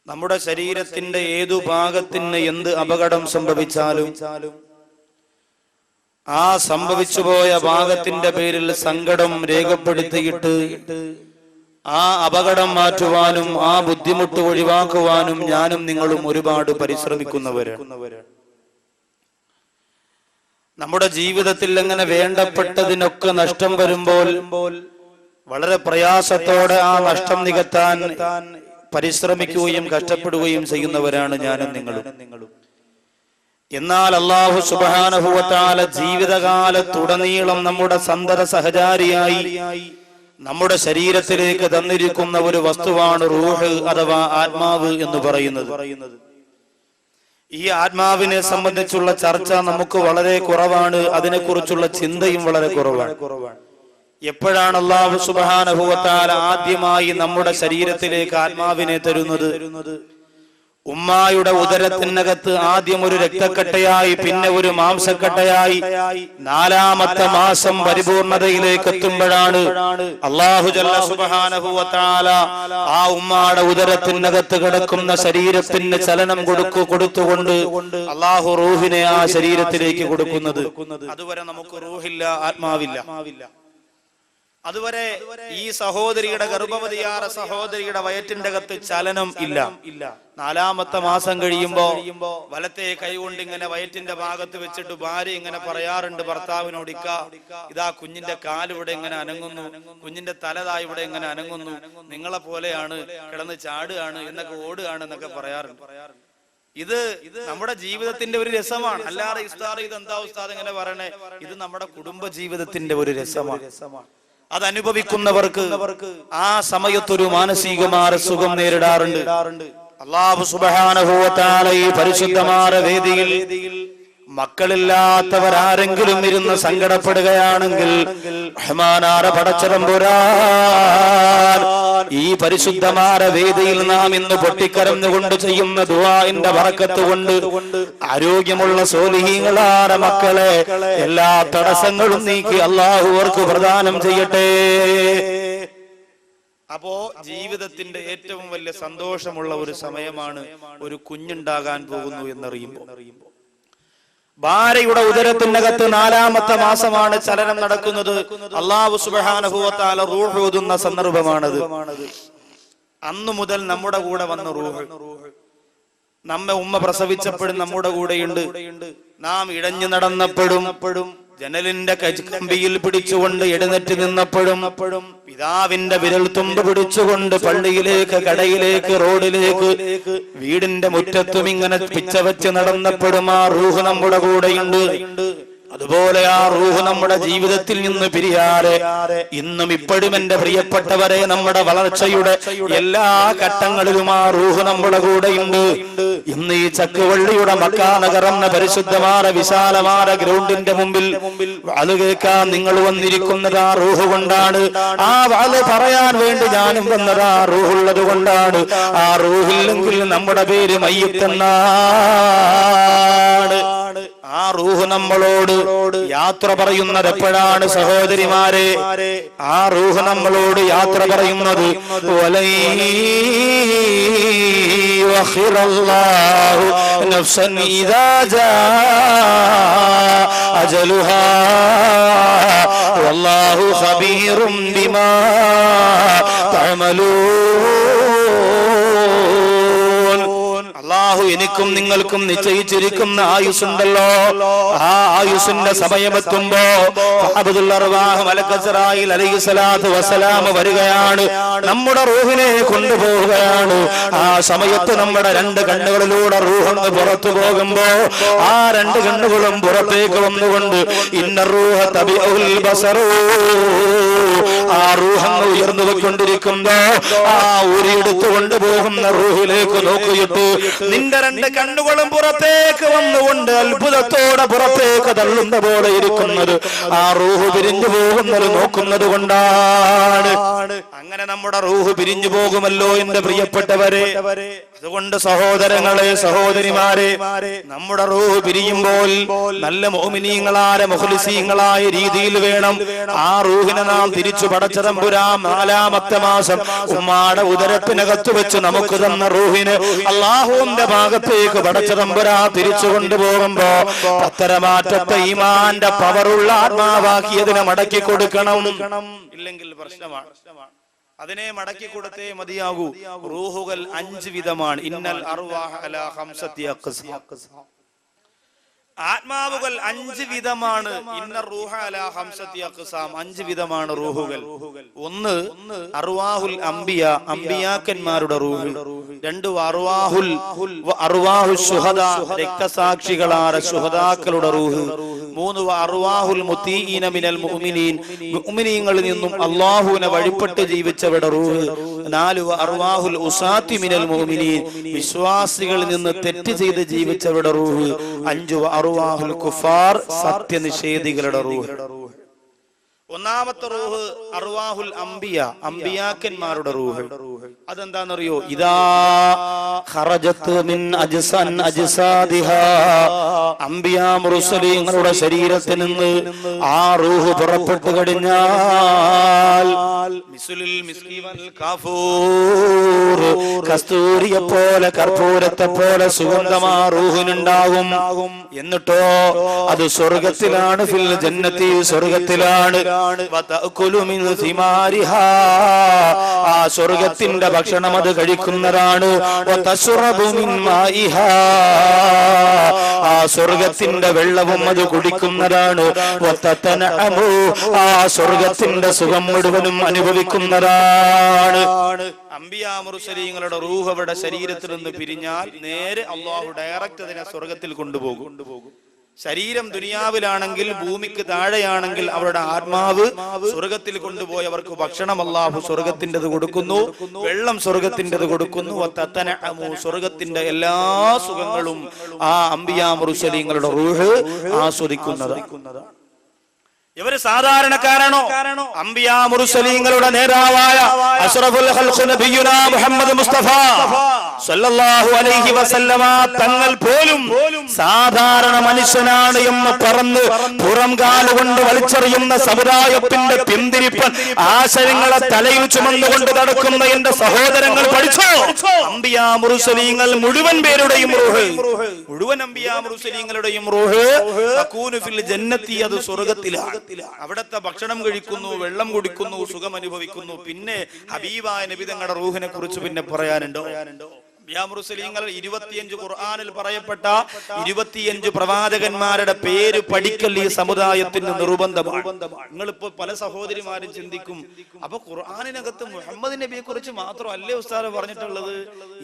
നമ്മുടെ ശരീരത്തിന്റെ ഏതു ഭാഗത്തിന് എന്ത് അപകടം സംഭവിച്ചാലും ആ സംഭവിച്ചുപോയ ഭാഗത്തിന്റെ പേരിൽ സങ്കടം രേഖപ്പെടുത്തിയിട്ട് ആ അപകടം മാറ്റുവാനും ആ ബുദ്ധിമുട്ട് ഒഴിവാക്കുവാനും ഞാനും നിങ്ങളും ഒരുപാട് പരിശ്രമിക്കുന്നവരാണ്. നമ്മുടെ ജീവിതത്തിൽ അങ്ങനെ വേണ്ടപ്പെട്ടതിനൊക്കെ നഷ്ടം വരുമ്പോൾ വളരെ പ്രയാസത്തോടെ ആ നഷ്ടം നികത്താൻ പരിശ്രമിക്കുകയും കഷ്ടപ്പെടുകയും ചെയ്യുന്നവരാണ് ഞാനും നിങ്ങളും. എന്നാൽ അല്ലാഹു സുബ്ഹാനഹു വ തആല ജീവിതകാലത്തുടനീളം നമ്മുടെ സന്തത സഹചാരിയായി നമ്മുടെ ശരീരത്തിലേക്ക് തന്നിരിക്കുന്ന ഒരു വസ്തുവാണ് റൂഹ് അഥവാ ആത്മാവ് എന്ന് പറയുന്നത്. ഈ ആത്മാവിനെ സംബന്ധിച്ചുള്ള ചർച്ച നമുക്ക് വളരെ കുറവാണ്, അതിനെക്കുറിച്ചുള്ള ചിന്തയും വളരെ കുറവാണ്. എപ്പോഴാണ് അല്ലാഹു സുബ്ഹാനഹു വ തആല ആദ്യമായി നമ്മുടെ ശരീരത്തിലേക്ക് ആത്മാവിനെ തരുന്നത്? ഉമ്മായുടെ ഉദരത്തിനകത്ത് ആദ്യം ഒരു രക്തക്കട്ടയായി, പിന്നെ ഒരു മാംസക്കട്ടയായി, 4ാമത്തെ മാസം പരിപൂർണതയിലേക്ക് എത്തുമ്പോഴാണ് അല്ലാഹു ജല്ല സുബ്ഹാനഹു വ തആല ആ ഉമ്മായുടെ ഉദരത്തിനകത്ത് കിടക്കുന്ന ശരീരത്തിന് ചലനം കൊടുത്തുകൊണ്ട് അല്ലാഹു റൂഹിനെ ആ ശരീരത്തിലേക്ക് കൊടുക്കുന്നത്. അതുവരെ നമുക്ക് റൂഹില്ല, ആത്മാവില്ല. അതുവരെ ഈ സഹോദരിയുടെ ഗർഭവതിയായ സഹോദരിയുടെ വയറ്റിന്റെ അകത്ത് ചലനം ഇല്ല. 4ാമത്തെ മാസം കഴിയുമ്പോ വലത്തെ കൈകൊണ്ട് ഇങ്ങനെ വയറ്റിന്റെ ഭാഗത്ത് വെച്ചിട്ട് ഭാര്യ ഇങ്ങനെ പറയാറുണ്ട് ഭർത്താവിനോട്, ഇതാ കുഞ്ഞിന്റെ കാലിവിടെ ഇങ്ങനെ അനങ്ങുന്നു, കുഞ്ഞിന്റെ തലതാ ഇവിടെ ഇങ്ങനെ അനങ്ങുന്നു, നിങ്ങളെ പോലെയാണ്, കിടന്ന് ചാടുകയാണ് എന്നൊക്കെ ഓടുകയാണ് എന്നൊക്കെ പറയാറുണ്ട്. ഇത് നമ്മുടെ ജീവിതത്തിന്റെ ഒരു രസമാണ്. അല്ലാതെ ഇത് എന്താ ഉസ്താദ് ഇങ്ങനെ പറയണേ? ഇത് നമ്മുടെ കുടുംബ ജീവിതത്തിന്റെ ഒരു രസമാണ്. അതനുഭവിക്കുന്നവർക്ക് ആ സമയത്തൊരു മാനസികമായ സുഖം നേരിടാറുണ്ട്. അല്ലാഹു സുബ്ഹാനഹു വ തആല ഈ പരിശുദ്ധമായ വേദിയിൽ മക്കളില്ലാത്തവരാരെങ്കിലും ഇരുന്ന് സങ്കടപ്പെടുകയാണെങ്കിൽ റഹ്മാനായ പടച്ചതമ്പുരാൻ ഈ പരിശുദ്ധമായ വേദിയിൽ നാം ഇന്ന് പൊട്ടിക്കരഞ്ഞുകൊണ്ട് ചെയ്യുന്ന ദുആഇന്റെ ബറക്കത്ത് കൊണ്ട് ആരോഗ്യമുള്ള സ്വാലിഹീങ്ങളായ മക്കളെ എല്ലാ തടസ്സങ്ങളും നീക്കി അല്ലാഹു അവർക്ക് പ്രദാനം ചെയ്യട്ടെ. അപ്പോ ജീവിതത്തിന്റെ ഏറ്റവും വലിയ സന്തോഷമുള്ള ഒരു സമയമാണ് ഒരു കുഞ്ഞുണ്ടാകാൻ പോകുന്നു എന്നറിയുമ്പോൾ. ഭാര്യയുടെ ഉദരത്തിനകത്ത് 4ാമത്തെ മാസമാണ് ചലനം നടക്കുന്നത്. അല്ലാഹു സുബ്ഹാനഹു വ തആല റൂഹ് ഊതുന്ന സന്ദർഭമാണത്. അന്നു മുതൽ നമ്മുടെ കൂടെ വന്ന റൂഹ് നമ്മെ ഉമ്മ പ്രസവിച്ചപ്പോഴും നമ്മുടെ കൂടെയുണ്ട്. നാം ഇഴഞ്ഞു നടന്നപ്പോഴും ജനലിന്റെ കമ്പിയിൽ പിടിച്ചുകൊണ്ട് എഴുന്നേറ്റ് നിന്നപ്പോഴും പിതാവിന്റെ വിരൽ തുമ്പ് പിടിച്ചുകൊണ്ട് പള്ളിയിലേക്ക്, കടയിലേക്ക്, റോഡിലേക്ക്, വീടിന്റെ മുറ്റത്തും ഇങ്ങനെ പിച്ചവച്ച് നടന്നപ്പോഴും ആ റൂഹ് നമ്മുടെ കൂടെയുണ്ട്. അതുപോലെ ആ റൂഹ് നമ്മുടെ ജീവിതത്തിൽ നിന്ന് പിരിയാതെ ഇന്നും ഇപ്പോഴും എന്റെ പ്രിയപ്പെട്ടവരെ നമ്മുടെ വളർച്ചയുടെ എല്ലാ ഘട്ടങ്ങളിലും ആ റൂഹ് നമ്മുടെ കൂടെയുണ്ട്. ഇന്ന് ഈ ചക്കുവള്ളിയുടെ മക്കാ നഗരം എന്ന പരിശുദ്ധമായ വിശാലമായ ഗ്രൗണ്ടിന്റെ മുമ്പിൽ വാല് കേൾക്കാൻ നിങ്ങൾ വന്നിരിക്കുന്നത് ആ റൂഹ് കൊണ്ടാണ്. ആ വാല് പറയാൻ വേണ്ടി ഞാനും വന്നത് ആ റൂഹുള്ളത് കൊണ്ടാണ്. ആ റൂഹില്ലെങ്കിൽ നമ്മുടെ പേര് മയ്യിത്തെന്നാണ്. ആ റൂഹ് നമ്മളോട് യാത്ര പറയുന്നത് എപ്പോഴാണ് സഹോദരിമാരെ? ആ റൂഹ് നമ്മളോട് യാത്ര പറയുന്നത് നഫ്സൻ ഇദാ ജാ അജലുഹാ വല്ലാഹു ഖബീറും ബിമാ തഅമലൂൻ. അല്ലാഹു എനിക്കും നിങ്ങൾക്കും നിശ്ചയിച്ചിരിക്കുന്ന ആയുസ്സുണ്ടല്ലോ, ആ ആയുസ്സിന്റെ സമയമെത്തുമ്പോ അബ്ദുൽ അർവാഹ് മലക്ക് ഇസ്രായീൽ അലൈഹിസ്സലാത്തു വസ്സലാം വരികയാണ്, നമ്മുടെ റൂഹിനെ കൊണ്ടുപോവുകയാണ്. ആ സമയത്ത് നമ്മുടെ 2 കണ്ണുകളിലൂടെ റൂഹ് പുറത്തു പോകുമ്പോ ആ 2 കണ്ണുകളും പുറത്തേക്ക് വന്നുകൊണ്ട് ഇന്ന റൂഹ തബിഉൽ ബസറു, ആ റൂഹ് ഉയർന്നു പോയിക്കൊണ്ടിരിക്കുമ്പോ ആ ഊരിയെടുത്തു കൊണ്ടുപോകുന്ന റൂഹിലേക്ക് നോക്കിയിട്ട് നിന്റെ 2 കണ്ണുകളും പുറത്തേക്ക് വന്നുകൊണ്ട് അത്ഭുതത്തോടെ പുറത്തേക്ക് തള്ളുന്ന പോലെ ഇരിക്കുന്നത് ആ റൂഹ് പിരിഞ്ഞു പോകുന്നത് നോക്കുന്നത് കൊണ്ടാണ്. അങ്ങനെ നമ്മുടെ റൂഹ് പിരിഞ്ഞു പോകുമല്ലോ എന്റെ പ്രിയപ്പെട്ടവരെ. അതുകൊണ്ട് സഹോദരങ്ങളെ, സഹോദരിമാരെ, നമ്മുടെ റൂഹ് പിരിയുമ്പോൾ നല്ല മുഅ്മിനീങ്ങളായ മുഖ്ലിസീങ്ങളായ രീതിയിൽ വേണം ആ റൂഹിനെ നാം തിരിച്ചു പടച്ചതമ്പുരാൻ 4-ാമത്തെ മാസം ഉമ്മാടെ ഉദരത്തിനകത്ത് വെച്ച് നമുക്ക് തന്ന റൂഹിന് അള്ളാഹുവിന്റെ ഭാഗത്തേക്ക് പടച്ചതമ്പുരാൻ തിരിച്ചു കൊണ്ടുപോകുമ്പോ പത്തരമാറ്റത്തെ ഈമാന്റെ പവറുള്ള ആത്മാവാക്കിയതിനെ മടക്കി കൊടുക്കണം. ഇല്ലെങ്കിൽ പ്രശ്നമാണ്. അതിനെ മടക്കി കൊടുത്തേ മതിയാകൂ. റൂഹുകൾ 5 വിധമാണ്. ഇന്നൽ അർവാഹ അലാ ഖംസതി അഖ്സാം. ആത്മാവുകൾ 5 വിധമാണ്. ഇന്ന റൂഹ അലാ ഖംസതി അഖ്സാം. 5 വിധമാണ് റൂഹുകൾ. 1 അർവാഹുൽ അംബിയ, അംബിയാക്കന്മാരുടെ റൂഹ്. 2 അർവാഹുൽ ശുഹദാ, രക്തസാക്ഷികളായ ശുഹദാക്കളുടെ റൂഹ്. 3 അർവാഹുൽ മുതീഇന മിനൽ മുഅ്മിനീൻ, മുഅ്മിനീങ്ങളിൽ നിന്നും അല്ലാഹുവിനെ വഴിപ്പെട്ട് ജീവിച്ചവരുടെ റൂഹ്. 4 അർവാഹുൽ ഉസാത്തി മിനൽ മുഅ്മിനീൻ, വിശ്വാസികളിൽ നിന്ന് തെറ്റ് ചെയ്ത് ജീവിച്ചവരുടെ റൂഹ്. 5 അർവാഹുൽ കുഫാർ, സത്യനിഷേധികളുടെ റൂഹ്. 1-ാമത്തെ റൂഹ് അർവാഹുൽ അംബിയ, അംബിയാക്കന്മാരുടെ റൂഹ്. അതെന്താണെന്നറിയോ? ഇദാ ഖറജത് മിൻ അജ്സാദിഹാ, അംബിയാ മുർസലീങ്ങളുടെ ശരീരത്തിൽ നിന്ന് ആ റൂഹ് പുറപ്പെട്ടു കഴിഞ്ഞാൽ മിസ്ലുൽ മിസ്കി വൽ കാഫൂർ, കസ്തൂരിയെ പോലെ കർപ്പൂരത്തെ പോലെ സുഗന്ധമാ റൂഹിനുണ്ടാകും. എന്നിട്ടോ അത് സ്വർഗത്തിലാണ്. ഫിൽ ജന്നത്തി, സ്വർഗത്തിലാണ്. ആ സ്വർഗത്തിന്റെ ഭക്ഷണം അത് കഴിക്കുന്നതാണ്. ആ സ്വർഗത്തിന്റെ വെള്ളവും അത് കുടിക്കുന്നതാണ്. ആ സ്വർഗത്തിന്റെ സുഖം മുഴുവനും അനുഭവിക്കുന്നതാണ്. അംബിയാ മുർസലീങ്ങളുടെ റൂഹ് അവരുടെ ശരീരത്തിൽ നിന്ന് പിരിഞ്ഞാൽ നേരെ അല്ലാഹു ഡയറക്റ്റ് അതിനെ സ്വർഗത്തിൽ കൊണ്ടുപോകും. ശരീരം ദുനിയാവിലാണെങ്കിൽ, ഭൂമിക്ക് താഴെയാണെങ്കിൽ അവരുടെ ആത്മാവ് സ്വർഗത്തിൽ കൊണ്ടുപോയവർക്ക് ഭക്ഷണം അല്ലാഹു സ്വർഗത്തിൻ്റെത് കൊടുക്കുന്നു, വെള്ളം സ്വർഗത്തിൻ്റെത് കൊടുക്കുന്നു. സ്വർഗത്തിന്റെ എല്ലാ സുഖങ്ങളും ആ അംബിയാ മുർസലീങ്ങളുടെ റൂഹ് ആസ്വദിക്കുന്നതാണ്. ഇവര് സാധാരണക്കാരാണോ? അംബിയാ മുർസലീങ്ങളുടെ നേതാവായ അഷ്റഫുൽ ഖൽഖ് നബിയുനാ മുഹമ്മദ് മുസ്തഫ സല്ലല്ലാഹു അലൈഹി വസല്ലമ തങ്ങൾ പോലും സാധാരണ മനുഷ്യനാണ് എന്ന് പറഞ്ഞ് പുറം കാലുകൊണ്ട് വലിച്ചെറിയുന്ന സമുദായത്തിന്റെ പിന്തിരിപ്പൻ ആശയങ്ങളെ തലയിൽ ചുമന്നുകൊണ്ട് നടക്കുന്ന എന്റെ സഹോദരങ്ങൾ പഠിച്ചോ? അംബിയാ മുർസലീങ്ങൾ മുഴുവൻ പേരുടെയും റൂഹ്, മുഴുവൻ അംബിയാ മുർസലീങ്ങളുടെയും റൂഹ് തകൂനു ഫിൽ ജന്നത്തി, അത് സ്വർഗ്ഗത്തിലാണ്. അവിടത്തെ ഭക്ഷണം കഴിക്കുന്നു, വെള്ളം കുടിക്കുന്നു, സുഖം അനുഭവിക്കുന്നു. പിന്നെ ഹബീബായ നബി തങ്ങളുടെ റൂഹിനെ കുറിച്ച് പിന്നെ പറയാനുണ്ടോ? അംബിയാ മുർസലീങ്ങൾ 25 ഖുർആനിൽ പറയപ്പെട്ട 25 പ്രവാചകന്മാരുടെ പേര് പഠിക്കൽ ഈ സമുദായത്തിന് നിർബന്ധമാണ്. നിങ്ങളിപ്പോ പല സഹോദരിമാരും ചിന്തിക്കും, അപ്പൊ ഖുർആനിനകത്ത് മുഹമ്മദ് നബിയെ കുറിച്ച് മാത്രമല്ലേ ഉസ്താദ് പറഞ്ഞിട്ടുള്ളത്?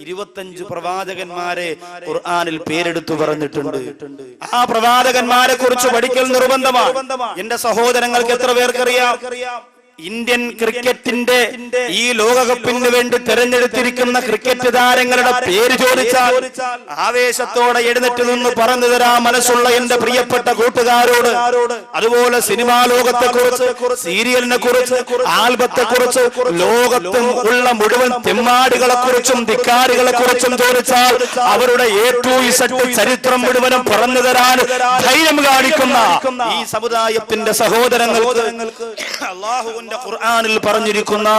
25 പ്രവാചകന്മാരെ ഖുർആനിൽ പേരെടുത്തു പറഞ്ഞിട്ടുണ്ട്. ആ പ്രവാചകന്മാരെ കുറിച്ച് പഠിക്കൽ നിർബന്ധമാണ്. എന്റെ സഹോദരങ്ങൾക്ക് എത്ര പേർക്കറിയാം? ഇന്ത്യൻ ക്രിക്കറ്റിന്റെ ഈ ലോകകപ്പിന് വേണ്ടി തെരഞ്ഞെടുത്തിരിക്കുന്ന ക്രിക്കറ്റ് താരങ്ങളുടെ പേര് ചോദിച്ചാൽ ആവേശത്തോടെ എഴുന്നേറ്റ് നിന്ന് പറഞ്ഞു തരാൻ മനസ്സുള്ള എന്റെ പ്രിയപ്പെട്ട കൂട്ടുകാരോട്, അതുപോലെ സിനിമാ ലോകത്തെ കുറിച്ച്, സീരിയലിനെ കുറിച്ച്, ആൽബത്തെ കുറിച്ച്, ലോകത്തും ഉള്ള മുഴുവൻ തെമ്മാടികളെ കുറിച്ചും ധിക്കാരികളെ കുറിച്ചും ചോദിച്ചാൽ അവരുടെ ചരിത്രം മുഴുവനും പറഞ്ഞു തരാൻ ധൈര്യം കാണിക്കുന്ന ഈ സമുദായത്തിന്റെ സഹോദരങ്ങൾക്ക് അല്ലാഹു ഖുർആനിൽ പറഞ്ഞിരിക്കുന്ന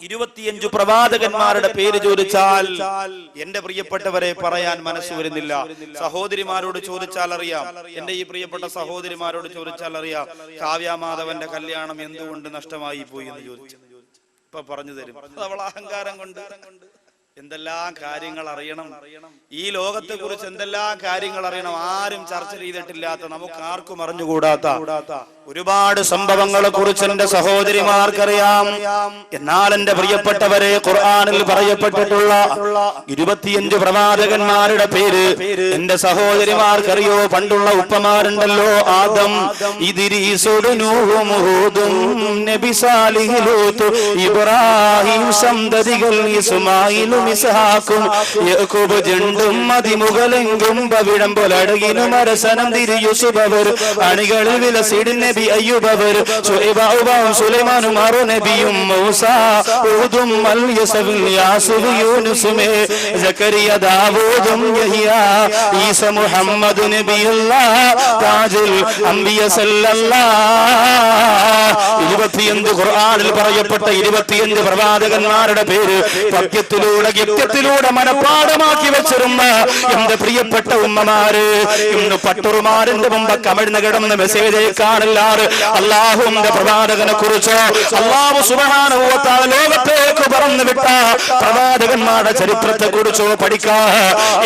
25 പ്രവാചകന്മാരുടെ പേര് ചോദിച്ചാൽ എന്റെ പ്രിയപ്പെട്ടവരെ പറയാൻ മനസ്സ് വരുന്നില്ല. സഹോദരിമാരോട് ചോദിച്ചാൽ അറിയാം, എന്റെ ഈ പ്രിയപ്പെട്ട സഹോദരിമാരോട് ചോദിച്ചാൽ അറിയാം, കാവ്യാമാധവന്റെ കല്യാണം എന്തുകൊണ്ട് നഷ്ടമായി പോയി എന്ന് ചോദിച്ചു. ഇപ്പൊ പറഞ്ഞു തരും. അവൾ അഹങ്കാരം കൊണ്ട് എന്തെല്ലാം കാര്യങ്ങൾ അറിയണം, ഈ ലോകത്തെ കുറിച്ച് എന്തെല്ലാം കാര്യങ്ങൾ അറിയണം, ആരും ചർച്ച ചെയ്തിട്ടില്ലാത്ത, നമുക്ക് ആർക്കും അറിഞ്ഞുകൂടാത്ത ഒരുപാട് സംഭവങ്ങളെ കുറിച്ച് എന്റെ സഹോദരിമാർക്കറിയാം. എന്നാൽ എന്റെ പ്രിയപ്പെട്ടവരെ, ഖുർആനിൽ പറയപ്പെട്ടിട്ടുള്ള 25 പ്രവാചകന്മാരുടെ പേര് എന്റെ സഹോദരിമാർക്കറിയോ? പണ്ടുള്ള ഉപ്പമാരുണ്ടല്ലോ, ആദം, ഇദ്രീസ്, നൂഹ്, ഹൂദ്, നബി സാലിഹ്, ലൂത്ത്, ഇബ്രാഹിം, സന്തതികൾ ഇസ്മായിൽ, ഇസ്ഹാഖും യാക്കൂബ്, ജണ്ടും അതിമുകളെങ്കും പവിഴം പോലടകിനും അരസനം തിരി യൂസുഫ്, അവർ അണികളിൽ വിലസിടുന്ന നബി അയ്യൂബ് അവർ ശുഐബ് സുലൈമാനും ആറോ നബിയും മൂസ ഊദും അൽ യസബിൽ യാസുബ് യൂനുസുമേ സക്കരിയ ദാവൂദും യഹ്യ ഈസ മുഹമ്മദ് നബിയുല്ലാഹ് താജുൽ അംബിയ സല്ലല്ലാഹ് 25 ഖുർആനിൽ പറയപ്പെട്ട 25 പ്രവാചകന്മാരുടെ പേര് പദ്യത്തിലൂടെ ഗദ്യത്തിലൂടെ മനപ്പാഠമാക്കി വെച്ചിരുന്ന എന്റെ പ്രിയപ്പെട്ട ഉമ്മമാര് ഇന്ന് പട്ടുറുമാരിന്റെ മുമ്പ് കമിഴ്ന്ന് കിടന്ന് മെസ്സേജ് അയക്കാനില്ലാതെ അല്ലാഹുവിന്റെ പ്രവാചകനെ കുറിച്ച് അല്ലാഹു സുബ്ഹാനഹു വ തആല ലോകത്തേക്ക് പറഞ്ഞു വിട്ട പ്രവാചകന്മാരുടെ ചരിത്രത്തെ കുറിച്ചോ പഠിക്കാൻ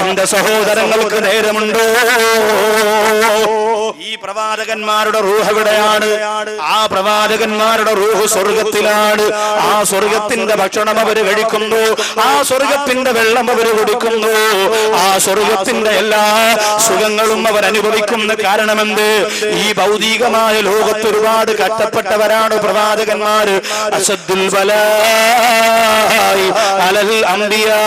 എന്റെ സഹോദരങ്ങൾക്ക് നേരമുണ്ടോ? ഈ പ്രവാചകന്മാരുടെ റൂഹ് എവിടെയാണ്? ആ പ്രവാചകന്മാരുടെ റൂഹ് സ്വർഗത്തിലാണ്. ആ സ്വർഗത്തിന്റെ ഭക്ഷണം അവർ കഴിക്കുന്നു, ആ സ്വർഗത്തിന്റെ വെള്ളം അവർ കുടിക്കുന്നു, ആ സ്വർഗത്തിന്റെ എല്ലാ സുഖങ്ങളും അവർ അനുഭവിക്കുന്ന കാരണമെന്ത്? ഈ ഭൗതികമായ ലോകത്ത് ഒരുപാട് കഷ്ടപ്പെട്ടവരാണ് പ്രവാചകന്മാര്. അശദ്ദുൽ ബലാഇ അലൽ അംബിയാ,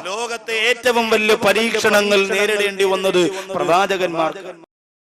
ലോകത്തെ ഏറ്റവും വലിയ പരീക്ഷണങ്ങൾ നേരിടേണ്ടി വന്നത് പ്രവാചകന്മാർ.